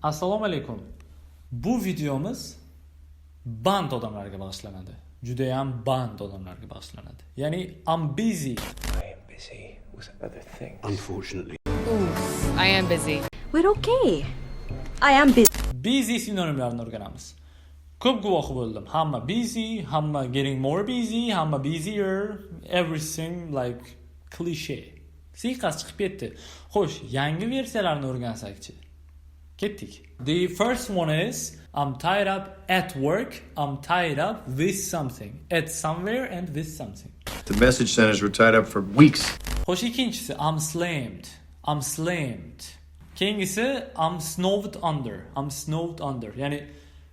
Assalomu alaykum. Bu videomiz band odamlarga bag'ishlanadi. Juda ham band odamlarga bag'ishlanadi. Ya'ni I'm busy. I am busy with other things. Unfortunately. Oof, I am busy. We're okay. I am busy. Busy sinonimlarini o'rganamiz. Ko'p guvoh bo'ldim. Hamma busy, hamma getting more busy, hamma busier, everything like cliche. Siyqas chiqib ketdi. Xo'sh, yangi versiyalarni o'rgansakchi. Ketdik. The first one is I'm tied up at work. I'm tied up with something. At somewhere and with something. The message centers were tied up for weeks. Xo'sh, ikkinchisi I'm slammed. I'm slammed. Keyingisi I'm snowed under. I'm snowed under. Ya'ni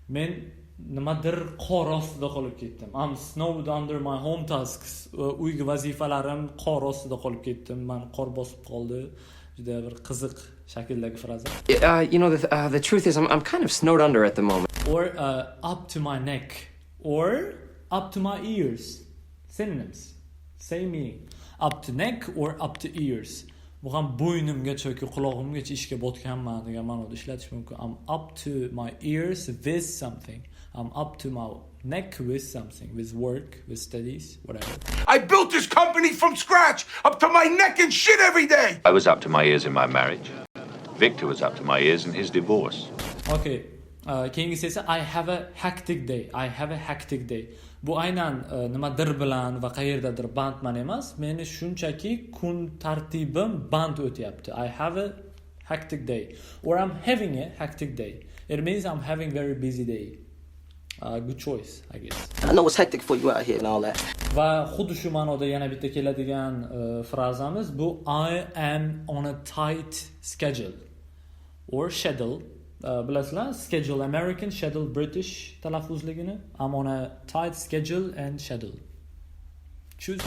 men nimadir qor ostida qolib ketdim. I'm snowed under my home tasks. Uyga vazifalarim qor ostida qolib ketdim. Men qor bosib qoldi. Juda bir qiziq shakldagi fraza. The truth is I'm kind of snowed under at the moment. Or up to my neck. Or up to my ears. Synonyms. Same meaning. Up to neck or up to ears. Bu ham bo'ynimgacha yoki qulog'imgacha ishga botganman degan ma'noda ishlatish mumkin. I'm up to my ears with something. I'm up to my neck with something, with work, with studies, whatever. I built this company from scratch, up to my neck in shit every day. I was up to my ears in my marriage. Victor was up to my ears in his divorce. Okay. Keyingisi esa I have a hectic day. I have a hectic day. Bu aynan nimadir bilan va qayerdadir bandman emas. Meni shunchaki kun tartibim band o'tyapti. I have a hectic day. Or I'm having a hectic day. It means I'm having very busy day. Good choice, I guess. I know it's hectic for you out here and all that. Va xuddi shu ma'noda yana bitta keladigan frazamiz bu I am on a tight schedule or schedule. Bilasizlar, schedule American, schedule British talaffuzligini. I'm on a tight schedule and schedule. Choose.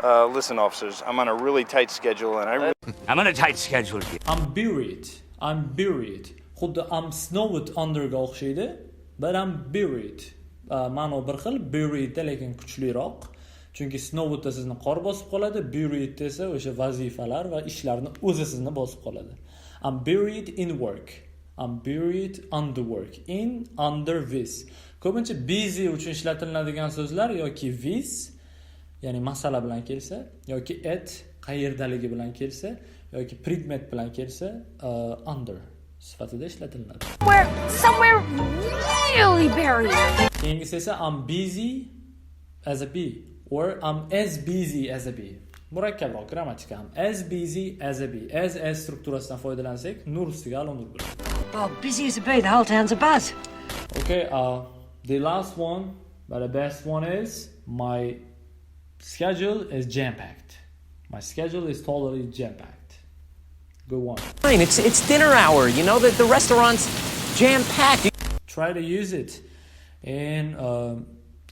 Listen, officers, I'm on a really tight schedule and I'm on a tight schedule. I'm buried. I'm buried. Xuddi I'm snowed underga o'xshaydi. But I'm buried. Ma'no bir xil, buried lekin kuchliroq. Chunki snowed da sizni qor bosib qoladi, buried esa o'sha vazifalar va ishlarni o'zi sizni bosib qoladi. I'm buried in work. I'm buried under work. In, under, with. Ko'pincha busy uchun ishlatiladigan so'zlar yoki with, ya'ni masala bilan kelsa, yoki at qayerdaligi bilan kelsa, yoki predmet bilan kelsa, under sifatida ishlatiladi. Somewhere really buried. Keyingisi esa I'm busy as a bee or I'm as busy as a bee. Murakkabroq grammatika ham. As busy as a bee. As strukturasidan foydalansak, nur ustiga alo nur bo'ladi. Well, busy as a bee, the whole town's a buzz. Okay, the last one, but the best one is my schedule is jam-packed. My schedule is totally jam-packed. Good one. Fine, it's dinner hour, you know, the restaurant's jam-packed. Try to use it and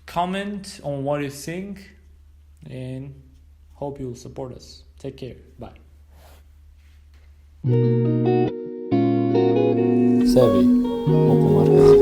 comment on what you think and hope you'll support us. Take care. Bye. Savvy.